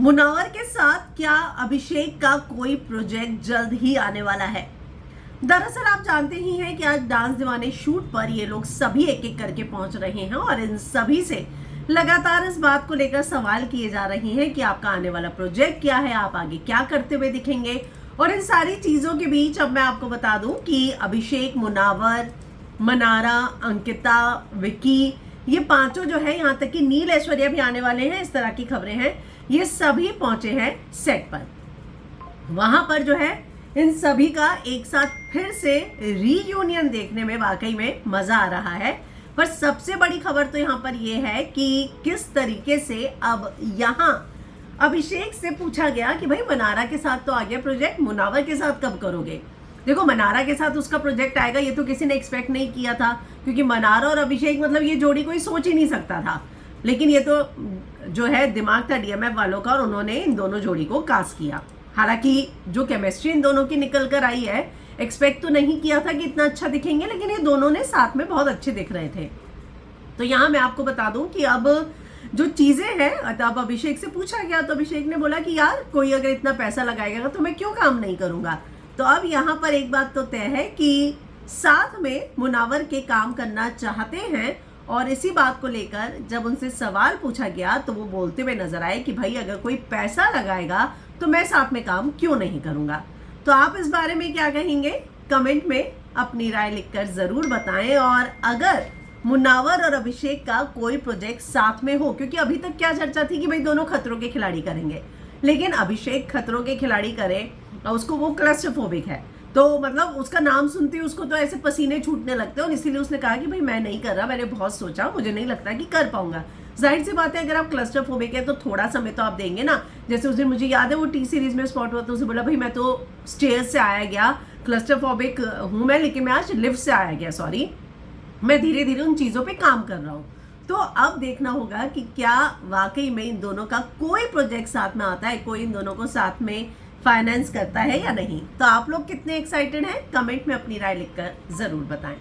मुनव्वर के साथ क्या अभिषेक का कोई प्रोजेक्ट जल्द ही आने वाला है। दरअसल आप जानते ही हैं कि आज डांस दीवाने शूट पर ये लोग सभी एक एक करके पहुंच रहे हैं और इन सभी से लगातार इस बात को लेकर सवाल किए जा रहे हैं कि आपका आने वाला प्रोजेक्ट क्या है, आप आगे क्या करते हुए दिखेंगे। और इन सारी चीजों के बीच अब मैं आपको बता दूं कि अभिषेक, मुनव्वर, मनारा, अंकिता, विकी, ये पांचों जो है, यहाँ तक कि नील ऐश्वर्या भी आने वाले हैं, इस तरह की खबरें हैं, ये सभी पहुंचे हैं सेट पर। वहां पर जो है इन सभी का एक साथ फिर से रीयूनियन देखने में वाकई में मजा आ रहा है। पर सबसे बड़ी खबर तो यहाँ पर यह है कि किस तरीके से अब यहाँ अभिषेक से पूछा गया कि भाई मनारा के साथ तो आ गया प्रोजेक्ट, मुनव्वर के साथ कब करोगे। देखो, मनारा के साथ उसका प्रोजेक्ट आएगा ये तो किसी ने एक्सपेक्ट नहीं किया था, क्योंकि मनारा और अभिषेक मतलब ये जोड़ी कोई सोच ही नहीं सकता था। लेकिन ये तो जो है दिमाग था डीएमएफ वालों का और उन्होंने इन दोनों जोड़ी को कास्ट किया। हालांकि जो केमिस्ट्री इन दोनों की निकल कर आई है, एक्सपेक्ट तो नहीं किया था कि इतना अच्छा दिखेंगे, लेकिन ये दोनों ने साथ में बहुत अच्छे दिख रहे थे। तो यहाँ मैं आपको बता दूं कि अब जो चीजें हैं, अब अभिषेक से पूछा गया तो अभिषेक ने बोला कि यार कोई अगर इतना पैसा लगाएगा तो मैं क्यों काम नहीं करूंगा। तो अब यहाँ पर एक बात तो तय है कि साथ में मुनव्वर के काम करना चाहते हैं। और इसी बात को लेकर जब उनसे सवाल पूछा गया तो वो बोलते हुए नजर आए कि भाई अगर कोई पैसा लगाएगा तो मैं साथ में काम क्यों नहीं करूंगा। तो आप इस बारे में क्या कहेंगे, कमेंट में अपनी राय लिखकर जरूर बताएं। और अगर मुनव्वर और अभिषेक का कोई प्रोजेक्ट साथ में हो, क्योंकि अभी तक क्या चर्चा थी कि भाई दोनों खतरों के खिलाड़ी करेंगे, लेकिन अभिषेक खतरों के खिलाड़ी करे और उसको वो क्लस्टरफोबिक है, तो मतलब उसका नाम सुनते ही उसको तो ऐसे पसीने छूटने लगते हैं। और इसीलिए उसने कहा कि भाई मैं नहीं कर रहा, मैंने बहुत सोचा, मुझे नहीं लगता कि कर पाऊंगा। जाहिर सी बात है, अगर आप क्लस्टरफोबिक है तो थोड़ा समय तो आप देंगे ना। जैसे उस दिन मुझे याद है वो टी सीरीज में स्पॉट हुआ तो उसे बोला भाई मैं तो स्टेयर्स से आया गया, क्लस्टरफोबिक हूं मैं, लेकिन मैं आज लिफ्ट से आया गया, सॉरी, मैं धीरे धीरे उन चीजों पे काम कर रहा हूँ। तो अब देखना होगा कि क्या वाकई में इन दोनों का कोई प्रोजेक्ट साथ में आता है, कोई इन दोनों को साथ में फाइनेंस करता है या नहीं। तो आप लोग कितने एक्साइटेड हैं, कमेंट में अपनी राय लिखकर जरूर बताएं।